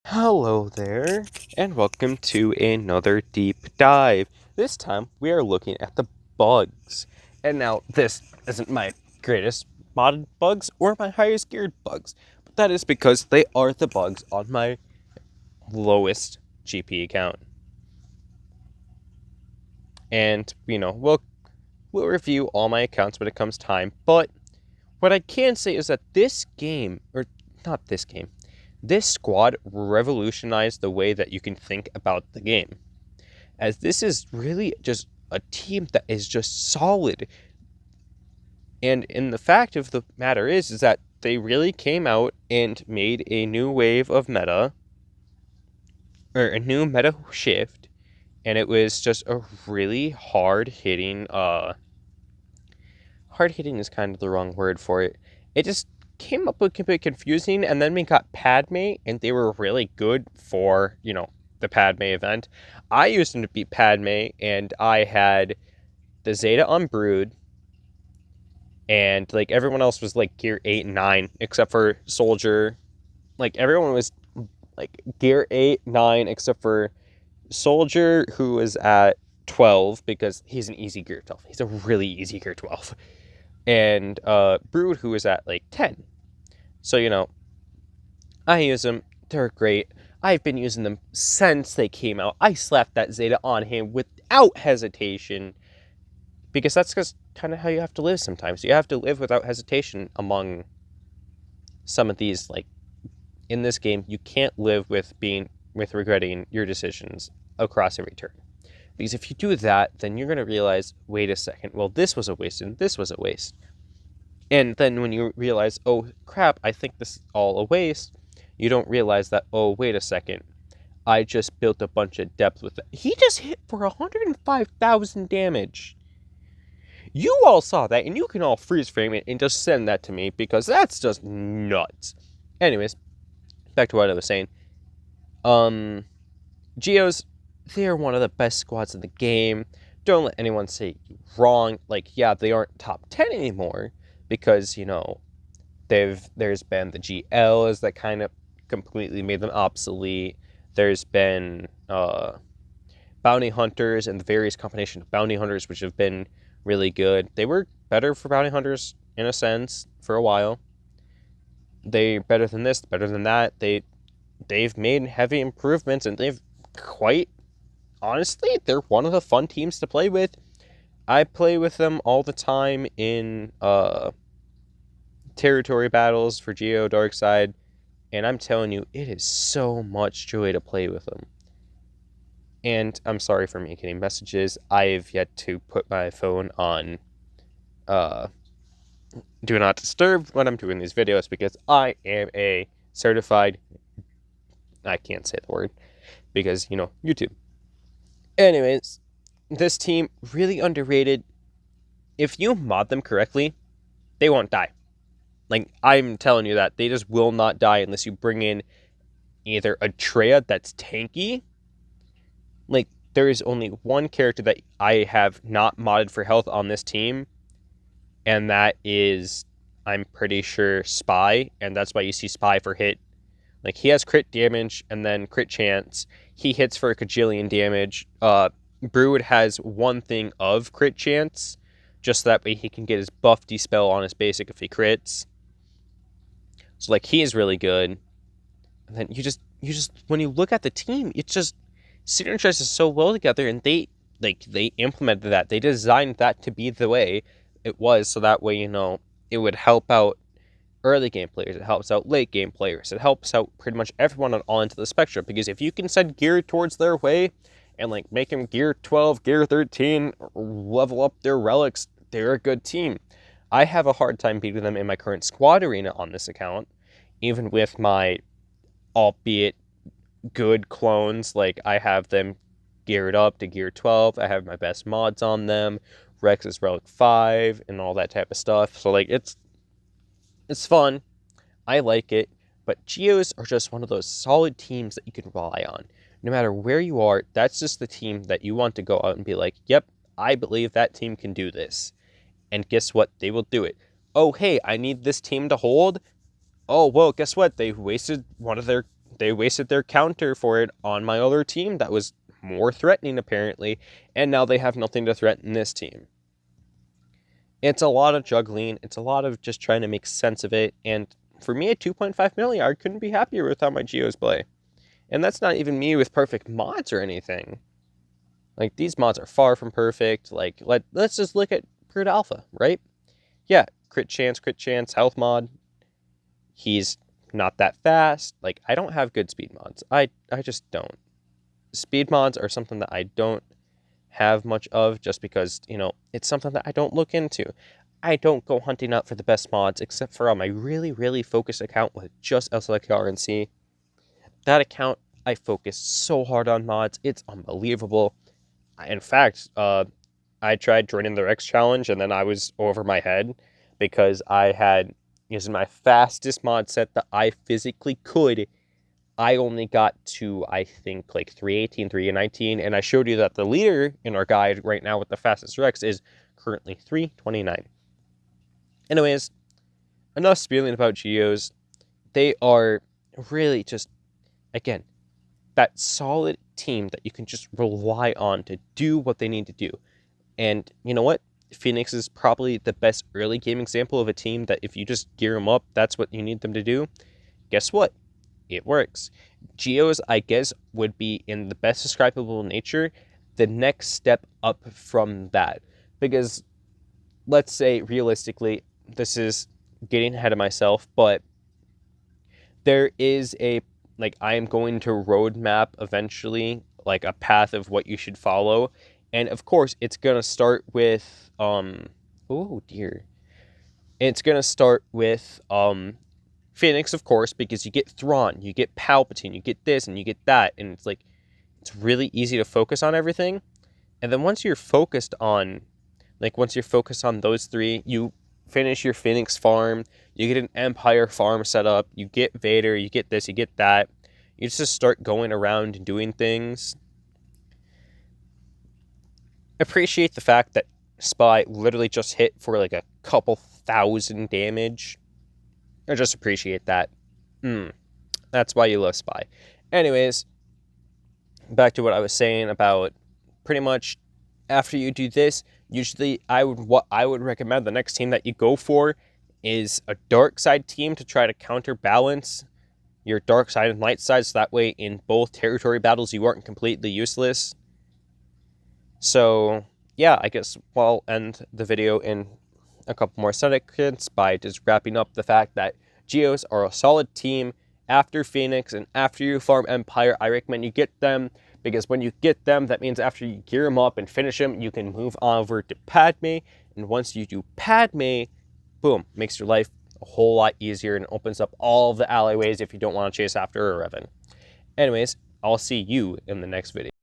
Hello there, and welcome to another deep dive. This time we are looking at the bugs. And now, this isn't my greatest modded bugs or my highest geared bugs, but that is because they are the bugs on my lowest GP account. And, we'll review all my accounts when it comes time, but what I can say is that this game, or not this game, this squad revolutionized the way that you can think about the game. As this is really just a team that is just solid. And in the fact of the matter is that they really came out and made a new wave of meta, or a new meta shift, and it was just a really hard hitting is kind of the wrong word for it. It just came up a bit confusing, and then we got Padme, and they were really good for, the Padme event. I used them to beat Padme, and I had the Zeta on Brood, and, everyone else was, gear 8 and 9, except for Soldier. Everyone was, gear 8, 9, except for Soldier, who was at 12, because he's an easy gear 12. He's a really easy gear 12. And Brood, who was at 10. So, I use them. They're great. I've been using them since they came out. I slapped that Zeta on him without hesitation, because that's just kind of how you have to live sometimes. You have to live without hesitation among some of these. In this game, you can't live with regretting your decisions across every turn. Because if you do that, then you're going to realize, wait a second, well, this was a waste and this was a waste. And then when you realize, oh, crap, I think this is all a waste, you don't realize that, oh, wait a second, I just built a bunch of depth with it. He just hit for 105,000 damage. You all saw that, and you can all freeze frame it and just send that to me, because that's just nuts. Anyways, back to what I was saying. Geos, they're one of the best squads in the game. Don't let anyone say you wrong. Yeah, they aren't top 10 anymore, because, there's been the GLs that kind of completely made them obsolete. There's been bounty hunters and the various combination of bounty hunters, which have been really good. They were better for bounty hunters in a sense for a while. They're better than this, better than that. They've made heavy improvements, and honestly, they're one of the fun teams to play with. I play with them all the time in territory battles for Geo Darkside, and I'm telling you, it is so much joy to play with them. And I'm sorry for me getting messages. I've yet to put my phone on do not disturb when I'm doing these videos, because I am a certified, I can't say the word because, YouTube. Anyways, this team, really underrated. If you mod them correctly, they won't die. I'm telling you that. They just will not die unless you bring in either a Treya that's tanky. There is only one character that I have not modded for health on this team, and that is, I'm pretty sure, Spy, and that's why you see Spy for hit. He has crit damage and then crit chance. He hits for a kajillion damage. Brood has one thing of crit chance, just that way he can get his buff dispel on his basic if he crits. So, he is really good. And then you just, when you look at the team, it just synergizes so well together, and they implemented that. They designed that to be the way it was, so that way, it would help out early game players, it helps out late game players, it helps out pretty much everyone on all ends of the spectrum, because if you can send gear towards their way and make them gear 12, gear 13, level up their relics, they're a good team. I have a hard time beating them in my current squad arena on this account, even with my albeit good clones. I have them geared up to gear 12, I have my best mods on them, Rex is relic 5, and all that type of stuff. So it's fun. I like it. But Geos are just one of those solid teams that you can rely on. No matter where you are, that's just the team that you want to go out and be like, yep, I believe that team can do this. And guess what? They will do it. Oh, hey, I need this team to hold. Oh, well, guess what? They wasted one of their they wasted their counter for it on my other team that was more threatening apparently, and now they have nothing to threaten this team. It's a lot of juggling. It's a lot of just trying to make sense of it. And for me, at 2.5 million, I couldn't be happier with how my Geos play. And that's not even me with perfect mods or anything. Like, these mods are far from perfect. Like, let's just look at Crit Alpha, right? Yeah, crit chance, health mod. He's not that fast. Like, I don't have good speed mods. I just don't. Speed mods are something that I don't have much of, just because, it's something that I don't look into. I don't go hunting out for the best mods, except for on my really, really focused account with just SLKRNC. That account, I focus so hard on mods. It's unbelievable. In fact, I tried joining the Rex challenge, and then I was over my head because I had, using my fastest mod set that I physically could, I only got to, I think, like 318, 319, and I showed you that the leader in our guide right now with the fastest Rex is currently 329. Anyways, enough spewing about Geos. They are really just, again, that solid team that you can just rely on to do what they need to do. And you know what? Phoenix is probably the best early game example of a team that if you just gear them up, that's what you need them to do. Guess what? It works. Geos, I guess, would be in the best describable nature the next step up from that. Because let's say realistically, this is getting ahead of myself, but there is I am going to roadmap eventually, like a path of what you should follow. And of course, it's going to start with, oh dear. It's going to start with, Phoenix, of course, because you get Thrawn, you get Palpatine, you get this, and you get that, and it's really easy to focus on everything. And then once you're focused on those three, you finish your Phoenix farm, you get an Empire farm set up, you get Vader, you get this, you get that. You just start going around and doing things. Appreciate the fact that Spy literally just hit for like a couple thousand damage. I just appreciate that. That's why you love Spy. Anyways, back to what I was saying about pretty much after you do this, usually what I would recommend the next team that you go for is a dark side team to try to counterbalance your dark side and light side, so that way in both territory battles you aren't completely useless. So yeah, I guess I'll end the video in a couple more seconds by just wrapping up the fact that Geos are a solid team. After Phoenix and after you farm Empire, I recommend you get them, because when you get them, that means after you gear them up and finish them, you can move over to Padme. And once you do Padme, boom, makes your life a whole lot easier and opens up all of the alleyways if you don't want to chase after a Revan. Anyways, I'll see you in the next video.